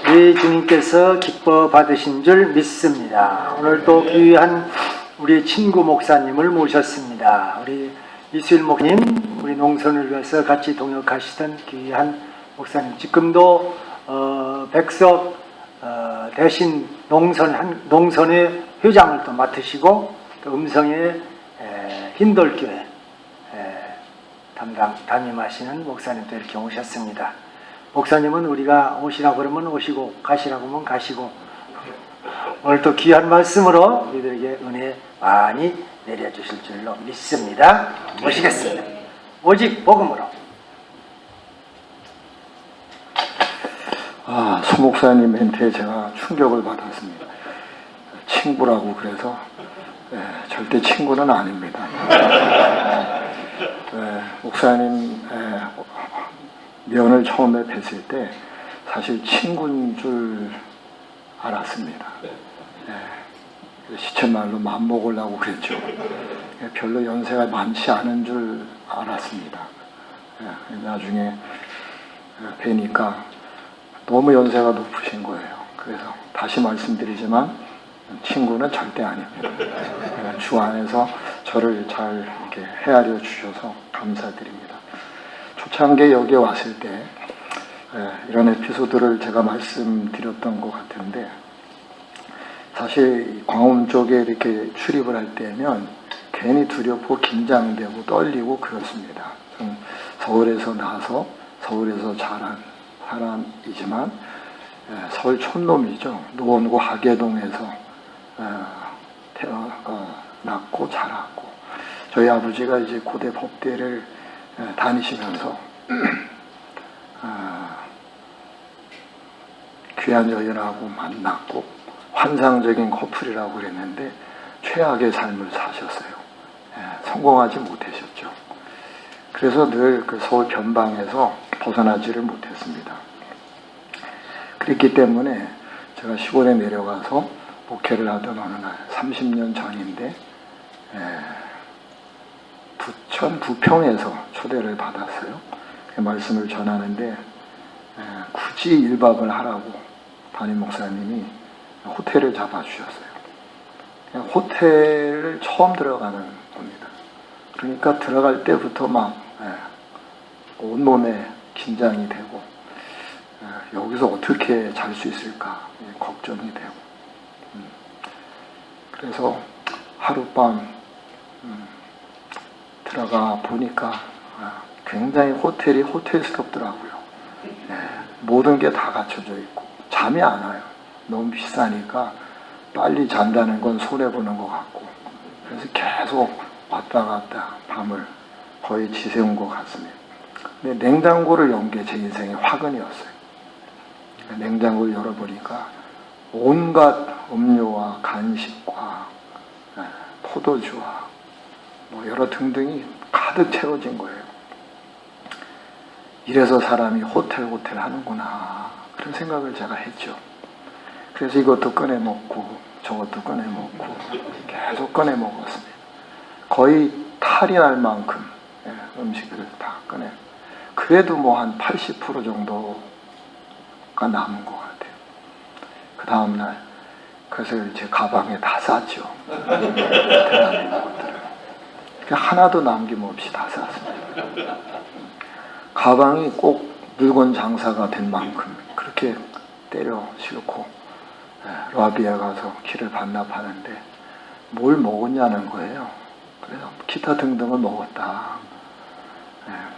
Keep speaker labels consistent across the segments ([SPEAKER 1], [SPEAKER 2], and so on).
[SPEAKER 1] 우리 주님께서 기뻐 받으신 줄 믿습니다. 오늘도 귀한 우리 친구 목사님을 모셨습니다. 우리 이수일 목사님, 우리 농선을 위해서 같이 동역하시던 귀한 목사님. 지금도 백석 대신 농선의 회장을 또 맡으시고 또 음성의 흰돌교회 담임하시는 목사님도 이렇게 오셨습니다. 목사님은 우리가 오시라고 그러면 오시고 가시라고 하면 가시고 오늘 또 귀한 말씀으로 우리들에게 은혜 많이 내려주실 줄로 믿습니다. 모시겠습니다. 오직 복음으로.
[SPEAKER 2] 소 목사님 멘트에 제가 충격을 받았습니다. 친구라고 그래서 절대 친구는 아닙니다. 목사님 면을 처음에 뵀을 때 사실 친구인 줄 알았습니다. 시쳇말로 맘먹으려고 그랬죠. 별로 연세가 많지 않은 줄 알았습니다. 나중에 뵈니까 너무 연세가 높으신 거예요. 그래서 다시 말씀드리지만 친구는 절대 아닙니다. 주 안에서 저를 잘 이렇게 헤아려 주셔서 감사드립니다. 초창기에 여기에 왔을 때 이런 에피소드를 제가 말씀드렸던 것 같은데, 사실 광화문 쪽에 이렇게 출입을 할 때면 괜히 두렵고 긴장되고 떨리고 그렇습니다. 서울에서 나서 서울에서 자란 사람이지만 서울 촌놈이죠. 노원구 하계동에서 낳고 자랐고, 저희 아버지가 이제 고대 법대를 다니시면서 귀한 여인하고 만났고 환상적인 커플이라고 그랬는데 최악의 삶을 사셨어요. 성공하지 못하셨죠. 그래서 늘 그 서울 변방에서 벗어나지를 못했습니다. 그랬기 때문에 제가 시골에 내려가서 목회를 하던 어느 날 30년 전인데 부천 부평에서 초대를 받았어요. 그 말씀을 전하는데 굳이 1박을 하라고 담임 목사님이 호텔을 잡아주셨어요. 그냥 호텔을 처음 들어가는 겁니다. 그러니까 들어갈 때부터 막 온몸에 긴장이 되고 여기서 어떻게 잘 수 있을까 걱정이 되고, 그래서 하룻밤 들어가 보니까 굉장히 호텔이 호텔스럽더라고요. 모든 게 다 갖춰져 있고 잠이 안 와요. 너무 비싸니까 빨리 잔다는 건 손해보는 것 같고, 그래서 계속 왔다 갔다 밤을 거의 지새운 것 같습니다. 근데 냉장고를 연 게 제 인생의 화근이었어요. 냉장고를 열어보니까 온갖 음료와 간식과 포도주와 뭐 여러 등등이 가득 채워진 거예요. 이래서 사람이 호텔 하는구나, 그런 생각을 제가 했죠. 그래서 이것도 꺼내 먹고 저것도 꺼내 먹고 계속 꺼내 먹었습니다. 거의 탈이 날 만큼 음식을 다 꺼내. 그래도 뭐 한 80% 정도가 남은 것 같아요. 그 다음날 그래서 제 가방에 다 쌌죠. 대단한 것들을 하나도 남김없이 다 쌌습니다. 가방이 꼭 물건 장사가 된 만큼 그렇게 때려 싣고 러비에 가서 길을 반납하는데 뭘 먹었냐는 거예요. 그래서 기타 등등을 먹었다.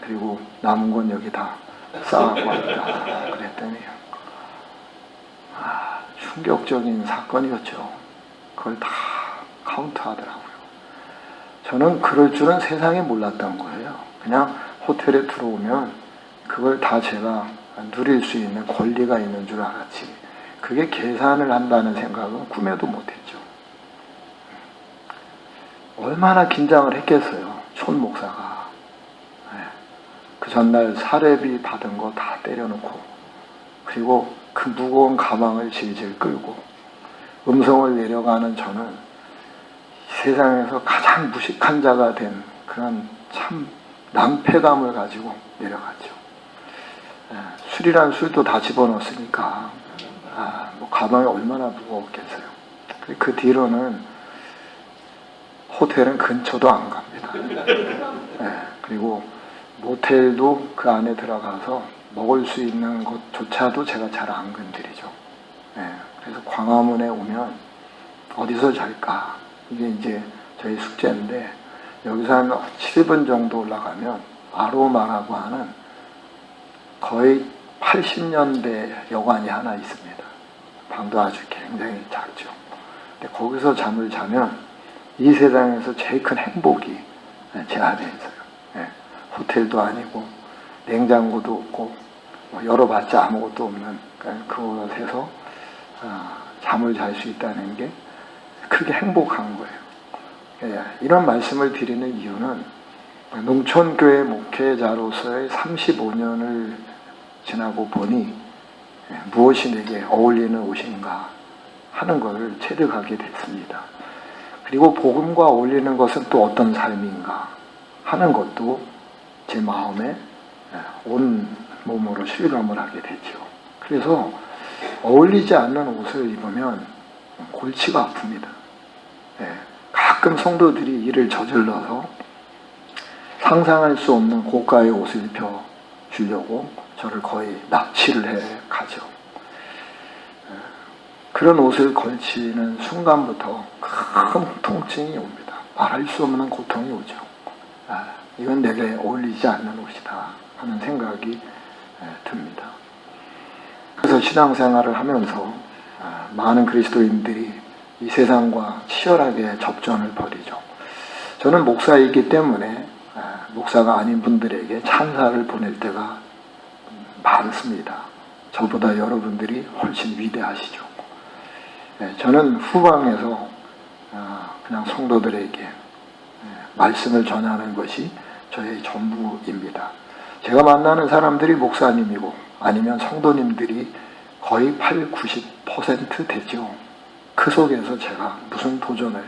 [SPEAKER 2] 그리고 남은 건 여기 다 쌓아고 왔다. 그랬더니 충격적인 사건이었죠. 그걸 다 카운트하더라고요. 저는 그럴 줄은 세상에 몰랐던 거예요. 그냥 호텔에 들어오면 그걸 다 제가 누릴 수 있는 권리가 있는 줄 알았지, 그게 계산을 한다는 생각은 꿈에도 못했죠. 얼마나 긴장을 했겠어요, 촌 목사가. 그 전날 사례비 받은 거 다 때려놓고, 그리고 그 무거운 가방을 질질 끌고 음성을 내려가는 저는 세상에서 가장 무식한 자가 된 그런 참 낭패감을 가지고 내려갔죠. 술이란 술도 다 집어넣었으니까 뭐 가방이 얼마나 무거웠겠어요. 그 뒤로는 호텔은 근처도 안 갑니다. 그리고 모텔도 그 안에 들어가서 먹을 수 있는 것조차도 제가 잘 안 건드리죠. 그래서 광화문에 오면 어디서 잘까? 이게 이제 저희 숙제인데, 여기서 한 7분 정도 올라가면 아로마라고 하는 거의 80년대 여관이 하나 있습니다. 방도 아주 굉장히 작죠. 근데 거기서 잠을 자면 이 세상에서 제일 큰 행복이 제 안에 있어요. 호텔도 아니고 냉장고도 없고 뭐 열어봤자 아무것도 없는 그곳에서 잠을 잘 수 있다는 게 그렇게 행복한 거예요. 이런 말씀을 드리는 이유는 농촌교회 목회자로서의 35년을 지나고 보니 무엇이 내게 어울리는 옷인가 하는 것을 체득하게 됐습니다. 그리고 복음과 어울리는 것은 또 어떤 삶인가 하는 것도 제 마음에 온 몸으로 실감을 하게 되죠. 그래서 어울리지 않는 옷을 입으면 골치가 아픕니다. 가끔 성도들이 이를 저질러서 상상할 수 없는 고가의 옷을 입혀 주려고 저를 거의 납치를 해 가죠. 그런 옷을 걸치는 순간부터 큰 통증이 옵니다. 말할 수 없는 고통이 오죠. 이건 내게 어울리지 않는 옷이다 하는 생각이 듭니다. 그래서 신앙생활을 하면서 많은 그리스도인들이 이 세상과 치열하게 접전을 벌이죠. 저는 목사이기 때문에 목사가 아닌 분들에게 찬사를 보낼 때가 많습니다. 저보다 여러분들이 훨씬 위대하시죠. 저는 후방에서 그냥 성도들에게 말씀을 전하는 것이 저의 전부입니다. 제가 만나는 사람들이 목사님이고 아니면 성도님들이 거의 80-90% 되죠. 그 속에서 제가 무슨 도전을,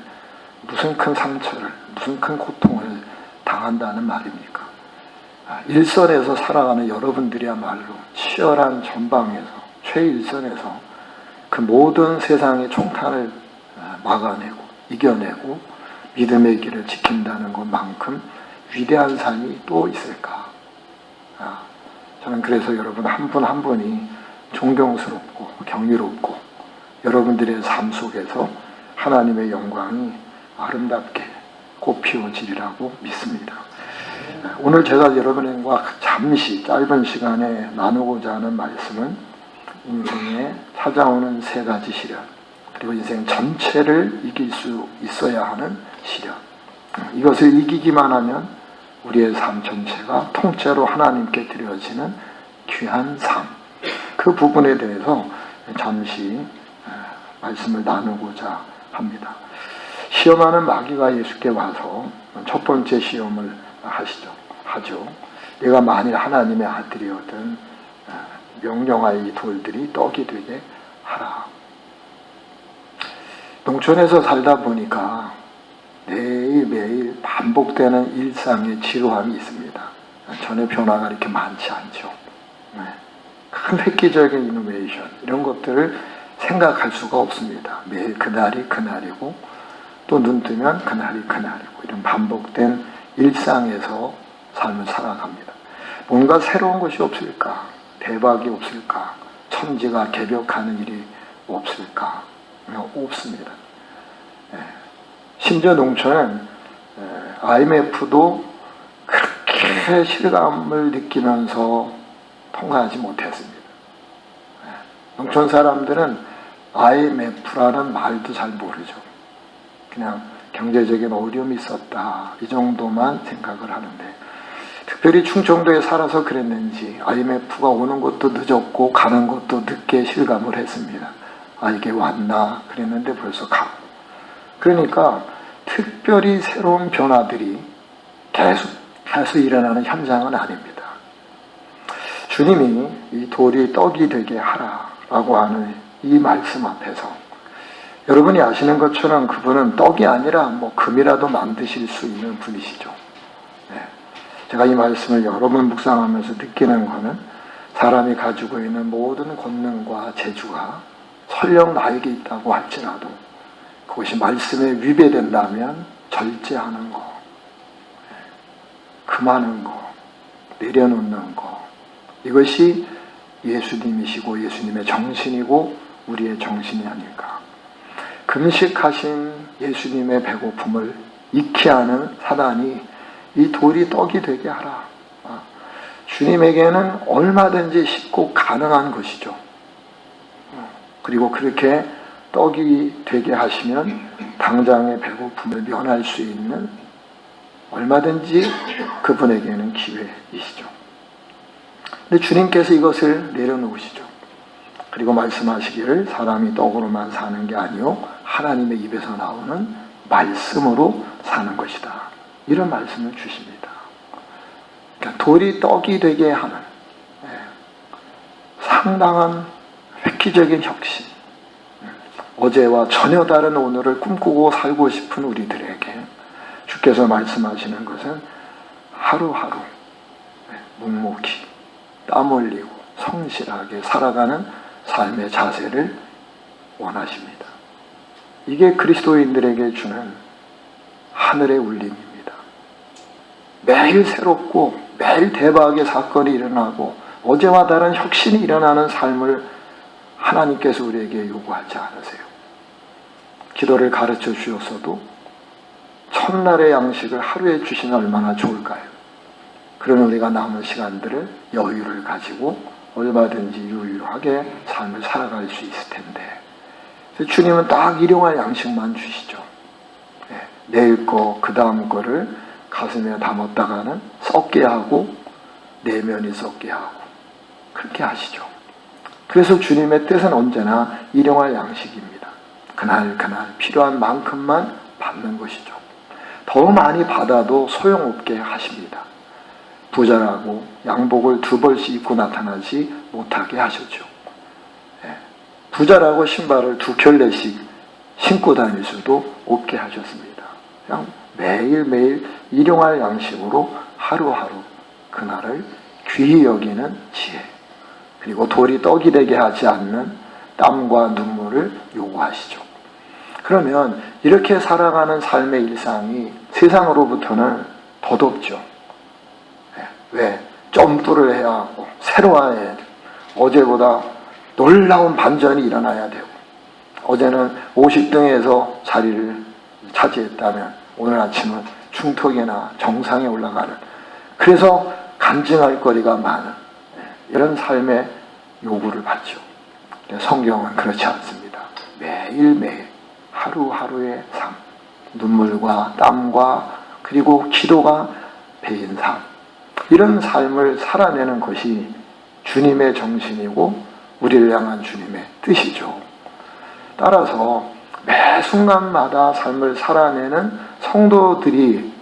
[SPEAKER 2] 무슨 큰 상처를, 무슨 큰 고통을 당한다는 말입니까? 일선에서 살아가는 여러분들이야말로 치열한 전방에서, 최일선에서 그 모든 세상의 총탄을 막아내고 이겨내고 믿음의 길을 지킨다는 것만큼 위대한 삶이 또 있을까? 저는 그래서 여러분 한 분 한 분이 존경스럽고 경이롭고 여러분들의 삶 속에서 하나님의 영광이 아름답게 꽃피워지리라고 믿습니다. 오늘 제가 여러분과 잠시 짧은 시간에 나누고자 하는 말씀은 인생에 찾아오는 3가지 시련, 그리고 인생 전체를 이길 수 있어야 하는 시련, 이것을 이기기만 하면 우리의 삶 전체가 통째로 하나님께 드려지는 귀한 삶, 그 부분에 대해서 잠시 말씀을 나누고자 합니다. 시험하는 마귀가 예수께 와서 첫 번째 시험을 하죠. 내가 만일 하나님의 아들이거든 명령하여 이 돌들이 떡이 되게 하라. 농촌에서 살다 보니까 매일매일 반복되는 일상의 지루함이 있습니다. 전에 변화가 이렇게 많지 않죠. 큰 획기적인 이노베이션 이런 것들을 생각할 수가 없습니다. 매일 그날이 그날이고 또 눈 뜨면 그날이 그날이고 이런 반복된 일상에서 삶을 살아갑니다. 뭔가 새로운 것이 없을까? 대박이 없을까? 천지가 개벽하는 일이 없을까? 없습니다. 심지어 농촌은 IMF도 그렇게 실감을 느끼면서 통과하지 못했습니다. 농촌 사람들은 IMF라는 말도 잘 모르죠. 그냥 경제적인 어려움이 있었다 이 정도만 생각을 하는데, 특별히 충청도에 살아서 그랬는지 IMF가 오는 것도 늦었고 가는 것도 늦게 실감을 했습니다. 이게 왔나 그랬는데 벌써 가고. 그러니까 특별히 새로운 변화들이 계속 일어나는 현장은 아닙니다. 주님이 이 돌이 떡이 되게 하라라고 하는 이 말씀 앞에서 여러분이 아시는 것처럼 그분은 떡이 아니라 뭐 금이라도 만드실 수 있는 분이시죠. 제가 이 말씀을 여러 번 묵상하면서 느끼는 것은 사람이 가지고 있는 모든 권능과 재주가 설령 나에게 있다고 할지라도 그것이 말씀에 위배된다면 절제하는 거, 금하는 거, 내려놓는 거, 이것이 예수님이시고 예수님의 정신이고 우리의 정신이 아닐까. 금식하신 예수님의 배고픔을 잊게 하는 사단이 이 돌이 떡이 되게 하라. 주님에게는 얼마든지 쉽고 가능한 것이죠. 그리고 그렇게 떡이 되게 하시면 당장의 배고픔을 면할 수 있는 얼마든지 그분에게는 기회이시죠. 근데 주님께서 이것을 내려놓으시죠. 그리고 말씀하시기를 사람이 떡으로만 사는 게 아니요 하나님의 입에서 나오는 말씀으로 사는 것이다. 이런 말씀을 주십니다. 그러니까 돌이 떡이 되게 하는 상당한 획기적인 혁신, 어제와 전혀 다른 오늘을 꿈꾸고 살고 싶은 우리들에게 주께서 말씀하시는 것은 하루하루 묵묵히 땀 흘리고 성실하게 살아가는 삶의 자세를 원하십니다. 이게 그리스도인들에게 주는 하늘의 울림입니다. 매일 새롭고 매일 대박의 사건이 일어나고 어제와 다른 혁신이 일어나는 삶을 하나님께서 우리에게 요구하지 않으세요. 기도를 가르쳐 주셨어도 첫날의 양식을 하루에 주시면 얼마나 좋을까요? 그러면 우리가 남은 시간들을 여유를 가지고 얼마든지 유유하게 삶을 살아갈 수 있을 텐데, 주님은 딱 일용할 양식만 주시죠. 내일 거, 그 다음 거를 가슴에 담았다가는 썩게 하고 내면이 썩게 하고 그렇게 하시죠. 그래서 주님의 뜻은 언제나 일용할 양식입니다. 그날 필요한 만큼만 받는 것이죠. 더 많이 받아도 소용없게 하십니다. 부자라고 양복을 2벌씩 입고 나타나지 못하게 하셨죠. 부자라고 신발을 2켤레씩 신고 다닐 수도 없게 하셨습니다. 그냥 매일매일 일용할 양식으로 하루하루 그날을 귀히 여기는 지혜, 그리고 돌이 떡이 되게 하지 않는 땀과 눈물을 요구하시죠. 그러면 이렇게 살아가는 삶의 일상이 세상으로부터는 덧없죠. 왜? 점프를 해야 하고 새로워야 돼요. 어제보다 놀라운 반전이 일어나야 되고, 어제는 50등에서 자리를 차지했다면 오늘 아침은 중턱이나 정상에 올라가는, 그래서 간증할 거리가 많은 이런 삶의 요구를 받죠. 성경은 그렇지 않습니다. 매일매일 하루하루의 삶, 눈물과 땀과 그리고 기도가 배인 삶, 이런 삶을 살아내는 것이 주님의 정신이고 우리를 향한 주님의 뜻이죠. 따라서 매 순간마다 삶을 살아내는 성도들이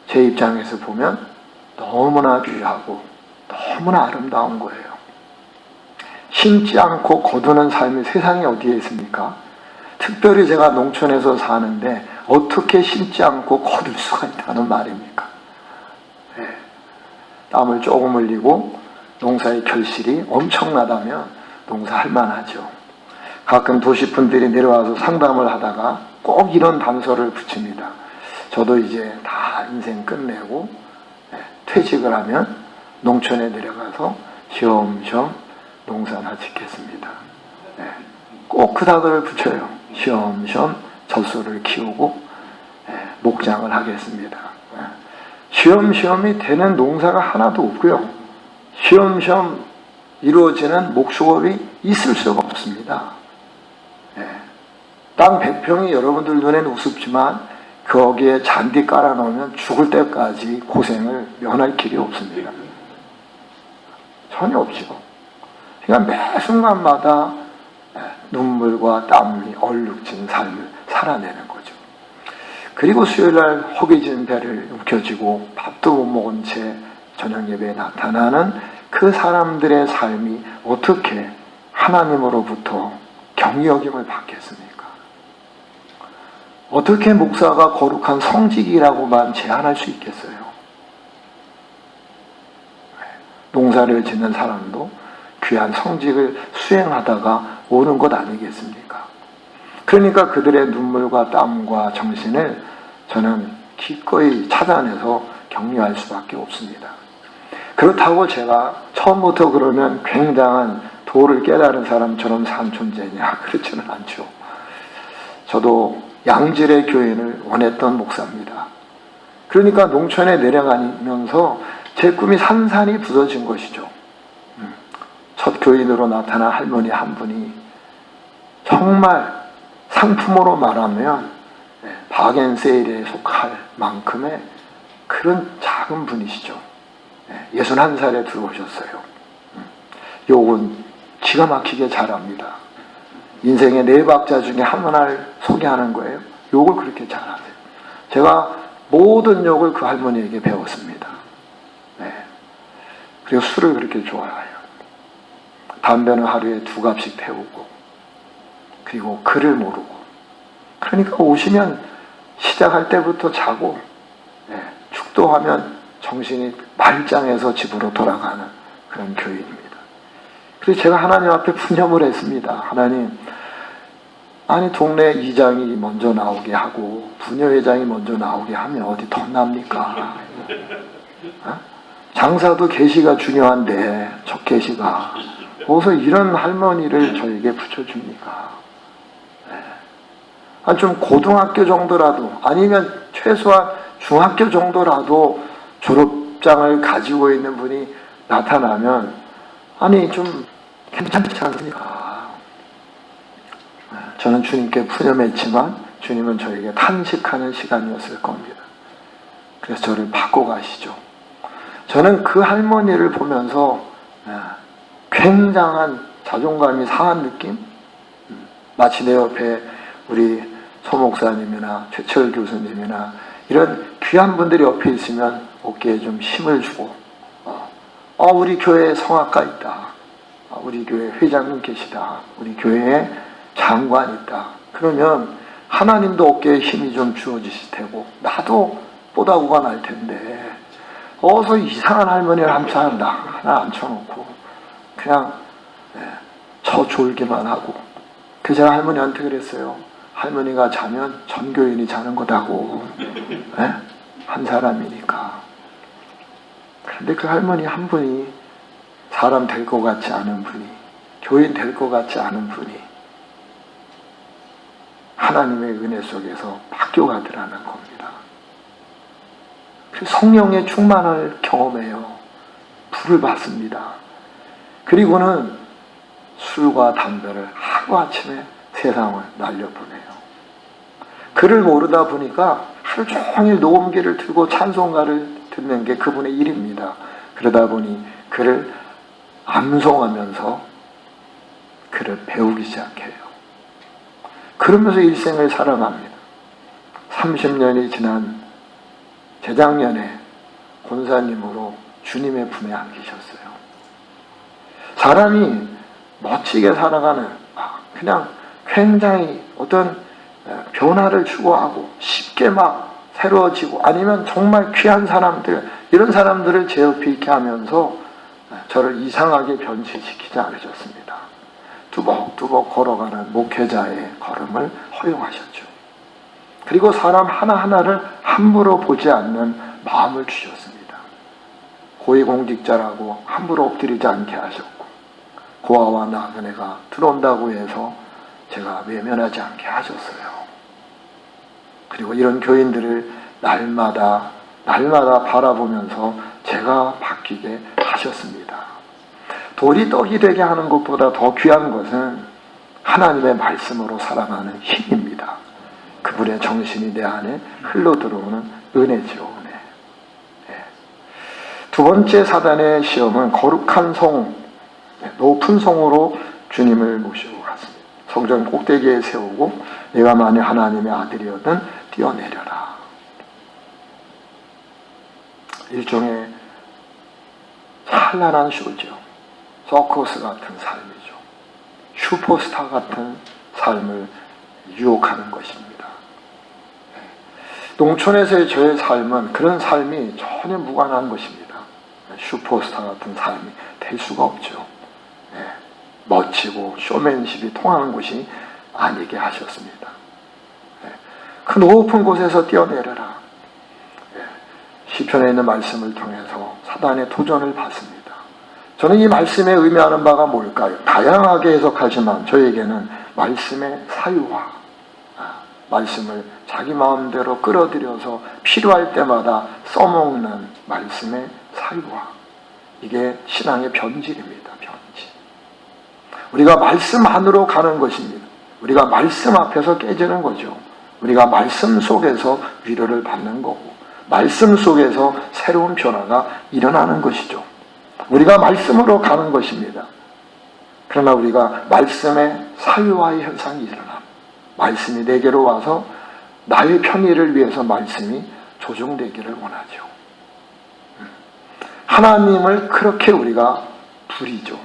[SPEAKER 2] 제 입장에서 보면 너무나 귀하고 너무나 아름다운 거예요. 심지 않고 거두는 삶이 세상에 어디에 있습니까? 특별히 제가 농촌에서 사는데 어떻게 심지 않고 거둘 수가 있다는 말입니까? 땀을 조금 흘리고 농사의 결실이 엄청나다면 농사할 만하죠. 가끔 도시분들이 내려와서 상담을 하다가 꼭 이런 단서를 붙입니다. 저도 이제 다 인생 끝내고 퇴직을 하면 농촌에 내려가서 쉬엄쉬엄 농사나 짓겠습니다. 꼭 그 단어를 붙여요. 쉬엄쉬엄 젖소를 키우고 목장을 하겠습니다. 쉬엄쉬엄이 되는 농사가 하나도 없고요. 쉬엄쉬엄 이루어지는 목수업이 있을 수가 없습니다. 땅 100평이 여러분들 눈에는 우습지만 거기에 잔디 깔아놓으면 죽을 때까지 고생을 면할 길이 없습니다. 전혀 없죠. 그러니까 매 순간마다 눈물과 땀이 얼룩진 삶을 살아내는 거죠. 그리고 수요일날 허기진 배를 움켜쥐고 밥도 못 먹은 채 저녁 예배에 나타나는 그 사람들의 삶이 어떻게 하나님으로부터 경여김을 받겠습니까? 어떻게 목사가 거룩한 성직이라고만 제한할 수 있겠어요? 농사를 짓는 사람도 귀한 성직을 수행하다가 오는 것 아니겠습니까? 그러니까 그들의 눈물과 땀과 정신을 저는 기꺼이 찾아내서 격려할 수밖에 없습니다. 그렇다고 제가 처음부터 그러면 굉장한 도를 깨달은 사람처럼 산 존재냐? 그렇지는 않죠. 저도 양질의 교인을 원했던 목사입니다. 그러니까 농촌에 내려가면서 제 꿈이 산산이 부서진 것이죠. 첫 교인으로 나타난 할머니 한 분이 정말 상품으로 말하면 바겐세일에 속할 만큼의 그런 작은 분이시죠. 61살에 들어오셨어요. 욕은 기가 막히게 잘합니다. 인생의 4박자 중에 하나를 소개하는 거예요. 욕을 그렇게 잘하세요. 제가 모든 욕을 그 할머니에게 배웠습니다. 그리고 술을 그렇게 좋아해요. 담배는 하루에 2갑씩 태우고, 그리고 글을 모르고. 그러니까 오시면 시작할 때부터 자고, 축도하면 정신이 말짱해서 집으로 돌아가는 그런 교인입니다. 그래서 제가 하나님 앞에 푸념을 했습니다. 하나님, 아니 동네 이장이 먼저 나오게 하고 부녀회장이 먼저 나오게 하면 어디 덧납니까? 장사도 계시가 중요한데 첫 계시가 어디서 이런 할머니를 저에게 붙여줍니까? 좀 고등학교 정도라도 아니면 최소한 중학교 정도라도 졸업장을 가지고 있는 분이 나타나면 아니 좀 괜찮지 않습니까? 저는 주님께 푸념했지만 주님은 저에게 탄식하는 시간이었을 겁니다. 그래서 저를 바꿔가시죠. 저는 그 할머니를 보면서 굉장한 자존감이 상한 느낌? 마치 내 옆에 우리 소 목사님이나 최철 교수님이나 이런 귀한 분들이 옆에 있으면 어깨에 좀 힘을 주고 우리 교회에 성악가 있다. 우리 교회 회장님 계시다. 우리 교회에 장관 있다. 그러면 하나님도 어깨에 힘이 좀 주어지실 테고 나도 뽀다구가 날 텐데 어서 이상한 할머니를 하나 앉혀놓고 그냥 졸기만 하고. 그래서 제가 할머니한테 그랬어요. 할머니가 자면 전교인이 자는 거다고. 한 사람이니까. 그런데 그 할머니 한 분이 사람 될 것 같지 않은 분이, 교인 될 것 같지 않은 분이 하나님의 은혜 속에서 바뀌어가더라는 겁니다. 성령의 충만을 경험해요. 불을 받습니다. 그리고는 술과 담배를 하루아침에 세상을 날려보내요. 그를 모르다 보니까 하루 종일 녹음기를 들고 찬송가를 듣는 게 그분의 일입니다. 그러다 보니 그를 암송하면서 그를 배우기 시작해요. 그러면서 일생을 살아갑니다. 30년이 지난 재작년에 권사님으로 주님의 품에 안기셨어요. 사람이 멋지게 살아가는 그냥 굉장히 어떤 변화를 추구하고 쉽게 막 새로워지고 아니면 정말 귀한 사람들 이런 사람들을 제 옆에 있게 하면서 저를 이상하게 변질시키지 않으셨습니다. 뚜벅뚜벅 걸어가는 목회자의 걸음을 허용하셨죠. 그리고 사람 하나하나를 함부로 보지 않는 마음을 주셨습니다. 고위공직자라고 함부로 엎드리지 않게 하셨고 고아와 나그네가 들어온다고 해서 제가 외면하지 않게 하셨어요. 그리고 이런 교인들을 날마다 바라보면서 제가 바뀌게 하셨습니다. 돌이 떡이 되게 하는 것보다 더 귀한 것은 하나님의 말씀으로 살아가는 힘입니다. 그분의 정신이 내 안에 흘러들어오는 은혜죠. 은혜. 두 번째 사단의 시험은 거룩한 성, 높은 성으로 주님을 모시고 갔습니다. 성전 꼭대기에 세우고 내가 만일 하나님의 아들이거든 뛰어내려라. 일종의 찬란한 쇼죠. 서커스 같은 삶이죠. 슈퍼스타 같은 삶을 유혹하는 것입니다. 농촌에서의 저의 삶은 그런 삶이 전혀 무관한 것입니다. 슈퍼스타 같은 삶이 될 수가 없죠. 멋지고 쇼맨십이 통하는 곳이 아니게 하셨습니다. 그 높은 곳에서 뛰어내려라. 시편에 있는 말씀을 통해서 사단의 도전을 받습니다. 저는 이 말씀에 의미하는 바가 뭘까요? 다양하게 해석하지만 저에게는 말씀의 사유화, 말씀을 자기 마음대로 끌어들여서 필요할 때마다 써먹는 말씀의 사유화, 이게 신앙의 변질입니다. 변질. 우리가 말씀 안으로 가는 것입니다. 우리가 말씀 앞에서 깨지는 거죠. 우리가 말씀 속에서 위로를 받는 거고, 말씀 속에서 새로운 변화가 일어나는 것이죠. 우리가 말씀으로 가는 것입니다. 그러나 우리가 말씀의 사유화의 현상이 일어나, 말씀이 내게로 와서 나의 편의를 위해서 말씀이 조정되기를 원하죠. 하나님을 그렇게 우리가 부리죠.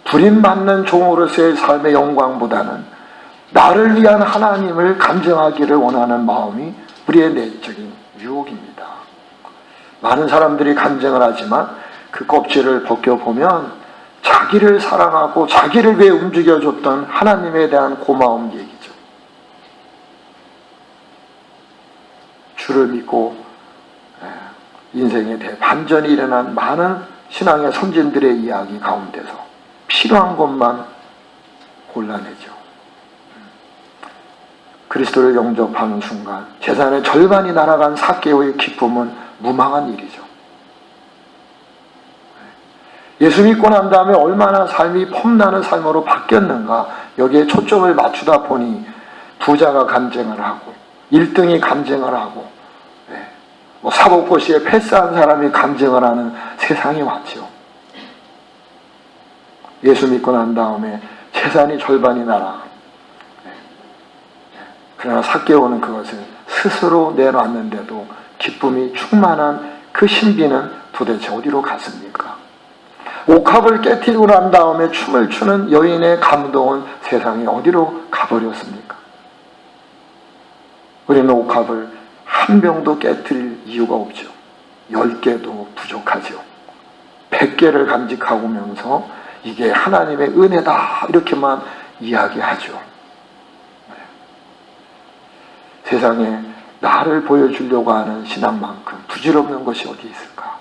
[SPEAKER 2] 부림받는 종으로서의 삶의 영광보다는 나를 위한 하나님을 간증하기를 원하는 마음이 우리의 내적인 유혹입니다. 많은 사람들이 간증을 하지만 그 껍질을 벗겨보면 자기를 사랑하고 자기를 위해 움직여줬던 하나님에 대한 고마움 얘기죠. 주를 믿고 인생에 대해 반전이 일어난 많은 신앙의 선진들의 이야기 가운데서 필요한 것만 골라내죠. 그리스도를 영접하는 순간 재산의 절반이 날아간 삭개오의 기쁨은 무망한 일이죠. 예수 믿고 난 다음에 얼마나 삶이 폼나는 삶으로 바뀌었는가, 여기에 초점을 맞추다 보니 부자가 간증을 하고 1등이 간증을 하고 사법고시에 패스한 사람이 간증을 하는 세상이 왔죠. 예수 믿고 난 다음에 재산이 절반이 날아, 그러나 삭개오는 그것을 스스로 내놨는데도 기쁨이 충만한 그 신비는 도대체 어디로 갔습니까? 옥합을 깨뜨리고 난 다음에 춤을 추는 여인의 감동은 세상에 어디로 가버렸습니까? 우리는 옥합을 한 병도 깨뜨릴 이유가 없죠. 10개도 부족하죠. 100개를 간직하면서 이게 하나님의 은혜다 이렇게만 이야기하죠. 세상에 나를 보여주려고 하는 신앙만큼 부질없는 것이 어디 있을까?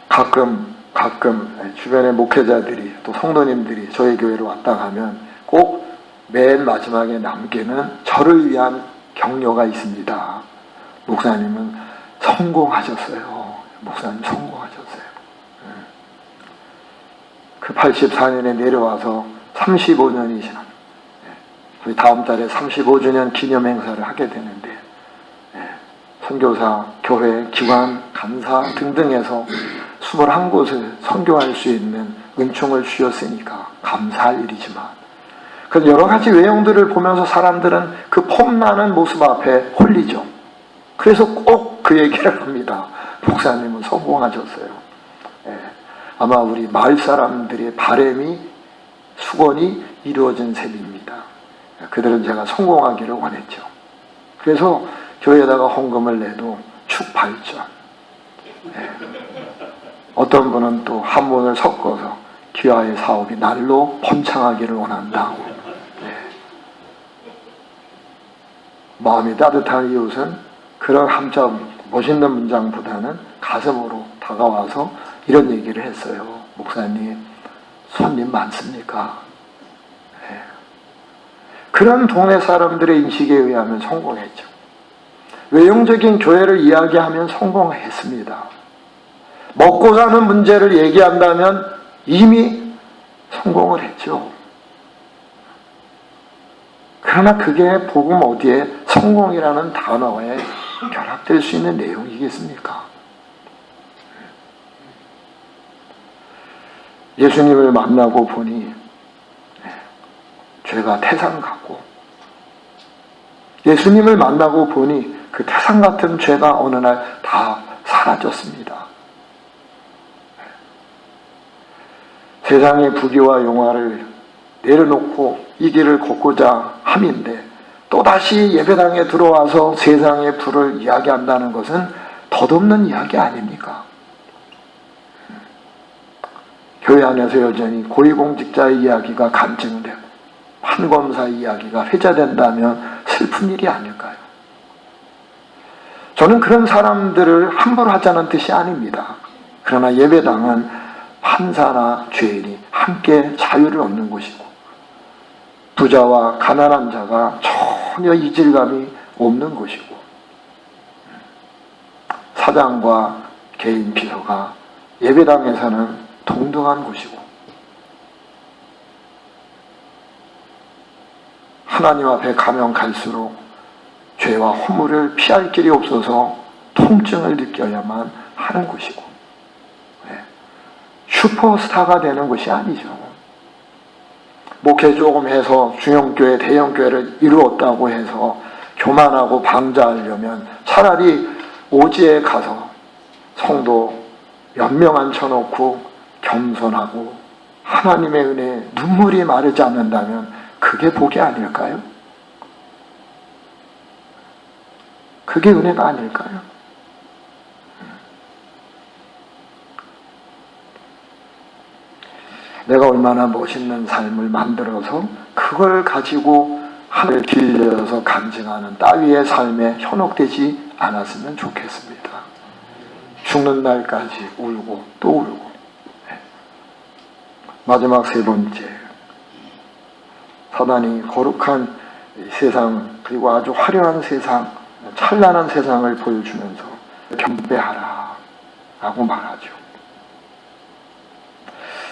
[SPEAKER 2] 가끔 주변의 목회자들이 또 성도님들이 저희 교회로 왔다 가면 꼭 맨 마지막에 남기는 저를 위한 격려가 있습니다. 목사님은 성공하셨어요. 목사님 성공하셨어요. 그 84년에 내려와서 35년이 지납니다. 우리 다음 달에 35주년 기념 행사를 하게 되는데, 선교사, 교회, 기관, 감사 등등에서 21곳을 선교할 수 있는 은총을 주셨으니까 감사할 일이지만, 그 여러 가지 외형들을 보면서 사람들은 그 폼나는 모습 앞에 홀리죠. 그래서 꼭 그 얘기를 합니다. 목사님은 성공하셨어요. 아마 우리 마을 사람들의 바람이, 수건이 이루어진 셈입니다. 그들은 제가 성공하기를 원했죠. 그래서 교회에다가 헌금을 내도 축발전. 어떤 분은 또 한문을 섞어서 귀하의 사업이 날로 번창하기를 원한다고. 마음이 따뜻한 이웃은 그런 한자 멋있는 문장보다는 가슴으로 다가와서 이런 얘기를 했어요. 목사님, 손님 많습니까? 그런 동네 사람들의 인식에 의하면 성공했죠. 외형적인 교회를 이야기하면 성공했습니다. 먹고 사는 문제를 얘기한다면 이미 성공을 했죠. 그러나 그게 복음 어디에 성공이라는 단어에 결합될 수 있는 내용이겠습니까? 예수님을 만나고 보니 죄가 태산 같고, 예수님을 만나고 보니 그 태산 같은 죄가 어느 날 다 사라졌습니다. 세상의 부귀와 영화를 내려놓고 이 길을 걷고자 함인데, 또다시 예배당에 들어와서 세상의 부를 이야기한다는 것은 더 덧없는 이야기 아닙니까? 교회 안에서 여전히 고위공직자의 이야기가 간증되고 판검사 이야기가 회자된다면 슬픈 일이 아닐까요? 저는 그런 사람들을 함부로 하자는 뜻이 아닙니다. 그러나 예배당은 판사나 죄인이 함께 자유를 얻는 곳이고 부자와 가난한 자가 전혀 이질감이 없는 곳이고 사장과 개인 비서가 예배당에서는 동등한 곳이고 하나님 앞에 가면 갈수록 죄와 허물을 피할 길이 없어서 통증을 느껴야만 하는 곳이고 슈퍼스타가 되는 것이 아니죠. 목회 조금 해서 중형교회, 대형교회를 이루었다고 해서 교만하고 방자하려면 차라리 오지에 가서 성도 몇 명 앉혀놓고 겸손하고 하나님의 은혜에 눈물이 마르지 않는다면 그게 복이 아닐까요? 그게 은혜가 아닐까요? 내가 얼마나 멋있는 삶을 만들어서 그걸 가지고 하늘 길려서 간증하는 따위의 삶에 현혹되지 않았으면 좋겠습니다. 죽는 날까지 울고 또 울고. 마지막 세 번째, 사단이 거룩한 세상 그리고 아주 화려한 세상, 찬란한 세상을 보여주면서 경배하라 라고 말하죠.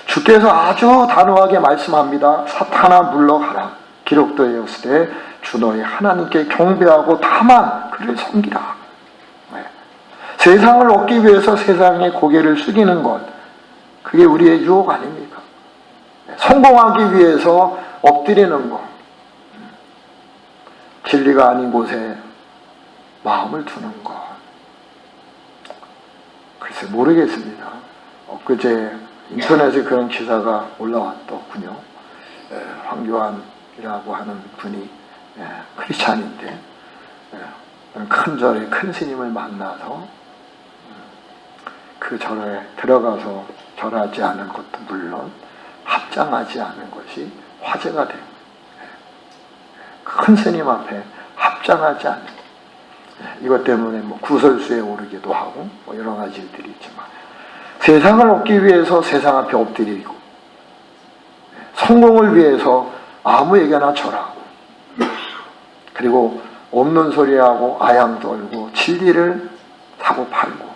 [SPEAKER 2] 주께서 아주 단호하게 말씀합니다. 사탄아 물러가라. 기록되었을 때 주 너희 하나님께 경배하고 다만 그를 섬기라. 세상을 얻기 위해서 세상에 고개를 숙이는 것, 그게 우리의 유혹 아닙니까? 성공하기 위해서 엎드리는 것, 진리가 아닌 곳에 마음을 두는 것. 글쎄 모르겠습니다. 엊그제 인터넷에 그런 기사가 올라왔더군요. 황교안이라고 하는 분이 크리스찬인데 큰 절에 큰 스님을 만나서 그 절에 들어가서 절하지 않은 것도 물론 합장하지 않은 것이 화제가 됩니다. 큰 스님 앞에 합장하지 않는 이것 때문에 뭐 구설수에 오르기도 하고 뭐 여러 가지 일들이 있지만 세상을 얻기 위해서 세상 앞에 엎드리고 성공을 위해서 아무에게나 절하고 그리고 없는 소리하고 아양 떨고 진리를 사고 팔고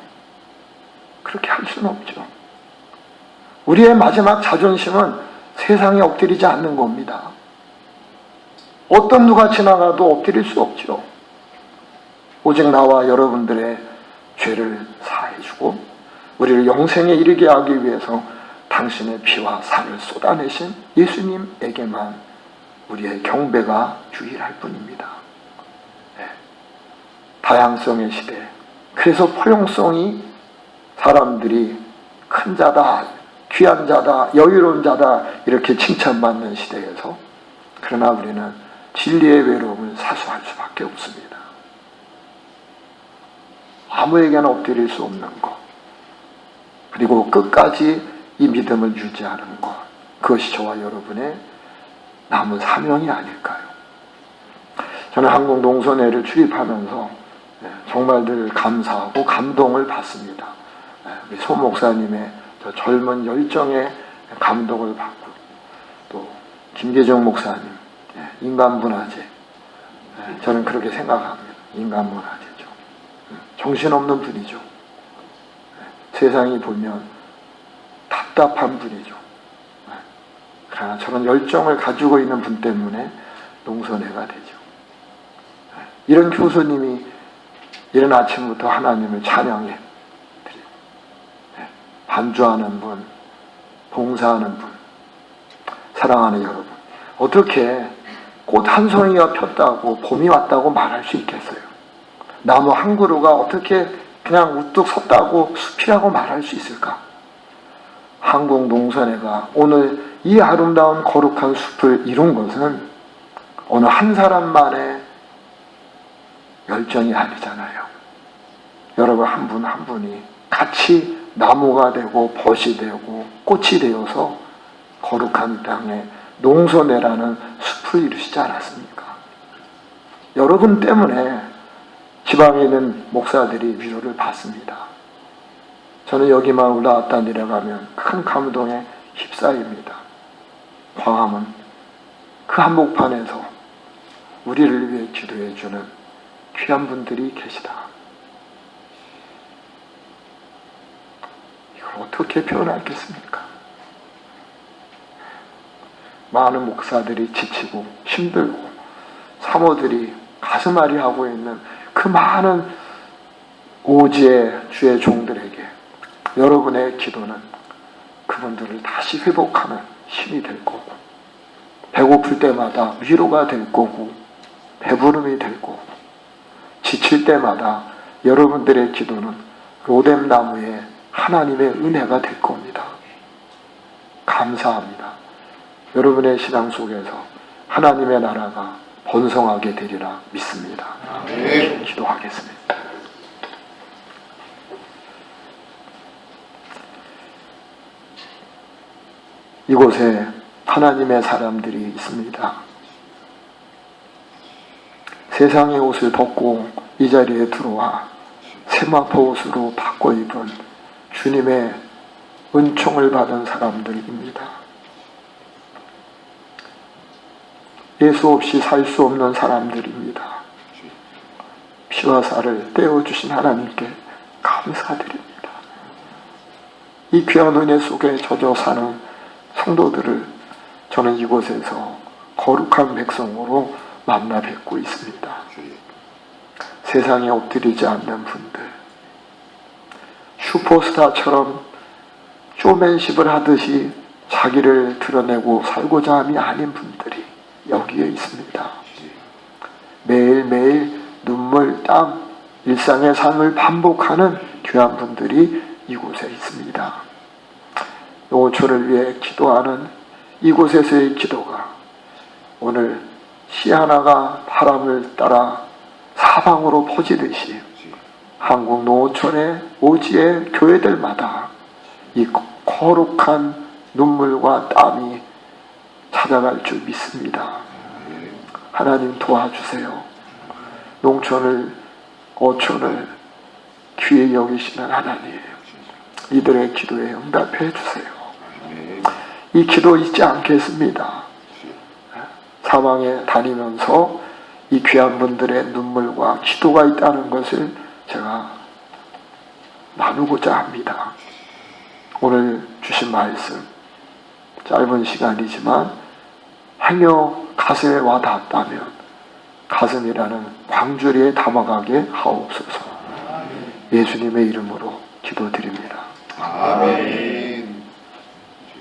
[SPEAKER 2] 그렇게 할 수는 없죠. 우리의 마지막 자존심은 세상에 엎드리지 않는 겁니다. 어떤 누가 지나가도 엎드릴 수 없죠. 오직 나와 여러분들의 죄를 사해주고 우리를 영생에 이르게 하기 위해서 당신의 피와 살을 쏟아내신 예수님에게만 우리의 경배가 유일할 뿐입니다. 다양성의 시대, 그래서 포용성이 사람들이 큰 자다, 귀한 자다, 여유로운 자다 이렇게 칭찬받는 시대에서 그러나 우리는 진리의 외로움을 사수할 수밖에 없습니다. 아무에게나 엎드릴 수 없는 것, 그리고 끝까지 이 믿음을 유지하는 것, 그것이 저와 여러분의 남은 사명이 아닐까요? 저는 한국 농선회를 출입하면서 정말 늘 감사하고 감동을 받습니다. 우리 소 목사님의 저 젊은 열정에 감동을 받고 또 김계정 목사님 인간문화재, 저는 그렇게 생각합니다. 인간문화재죠. 정신없는 분이죠. 세상이 보면 답답한 분이죠. 그러나 저런 열정을 가지고 있는 분 때문에 농선회가 되죠. 이런 교수님이 이른 아침부터 하나님을 찬양해 드리고 반주하는 분, 봉사하는 분, 사랑하는 여러분, 어떻게 꽃 한 송이가 폈다고 봄이 왔다고 말할 수 있겠어요? 나무 한 그루가 어떻게 그냥 우뚝 섰다고 숲이라고 말할 수 있을까? 한국 농선회가 오늘 이 아름다운 거룩한 숲을 이룬 것은 어느 한 사람만의 열정이 아니잖아요. 여러분 한 분 한 분이 같이 나무가 되고 벗이 되고 꽃이 되어서 거룩한 땅에 농소내라는 숲을 이루시지 않았습니까? 여러분 때문에 지방에 있는 목사들이 위로를 받습니다. 저는 여기만 올라왔다 내려가면 큰 감동에 휩싸입니다. 광화문 그 한복판에서 우리를 위해 기도해 주는 귀한 분들이 계시다. 이걸 어떻게 표현하겠습니까? 많은 목사들이 지치고 힘들고 사모들이 가슴앓이 하고 있는 그 많은 오지의 주의 종들에게 여러분의 기도는 그분들을 다시 회복하는 힘이 될 거고, 배고플 때마다 위로가 될 거고, 배부름이 될 거고, 지칠 때마다 여러분들의 기도는 로뎀나무에 하나님의 은혜가 될 겁니다. 감사합니다. 여러분의 신앙 속에서 하나님의 나라가 번성하게 되리라 믿습니다. 기도하겠습니다. 이곳에 하나님의 사람들이 있습니다. 세상의 옷을 벗고 이 자리에 들어와 세마포 옷으로 바꿔 입은 주님의 은총을 받은 사람들입니다. 예수 없이 살 수 없는 사람들입니다. 피와 살을 떼어주신 하나님께 감사드립니다. 이 귀한 은혜 속에 젖어 사는 성도들을 저는 이곳에서 거룩한 백성으로 만나 뵙고 있습니다. 세상에 엎드리지 않는 분들, 슈퍼스타처럼 쇼맨십을 하듯이 자기를 드러내고 살고자 함이 아닌 분들이 여기에 있습니다. 매일매일 눈물, 땀, 일상의 삶을 반복하는 귀한 분들이 이곳에 있습니다. 농어촌을 위해 기도하는 이곳에서의 기도가 오늘 씨 하나가 바람을 따라 사방으로 퍼지듯이 한국 농어촌의 오지의 교회들마다 이 거룩한 눈물과 땀이 찾아갈 줄 믿습니다. 하나님 도와주세요. 농촌을, 어촌을 귀히 여기시는 하나님, 이들의 기도에 응답해 주세요. 이 기도 잊지 않겠습니다. 사방에 다니면서 이 귀한 분들의 눈물과 기도가 있다는 것을 제가 나누고자 합니다. 오늘 주신 말씀, 짧은 시간이지만 행여 가슴에 와 닿았다면 가슴이라는 광주리에 담아가게 하옵소서. 예수님의 이름으로 기도드립니다.
[SPEAKER 3] 아멘.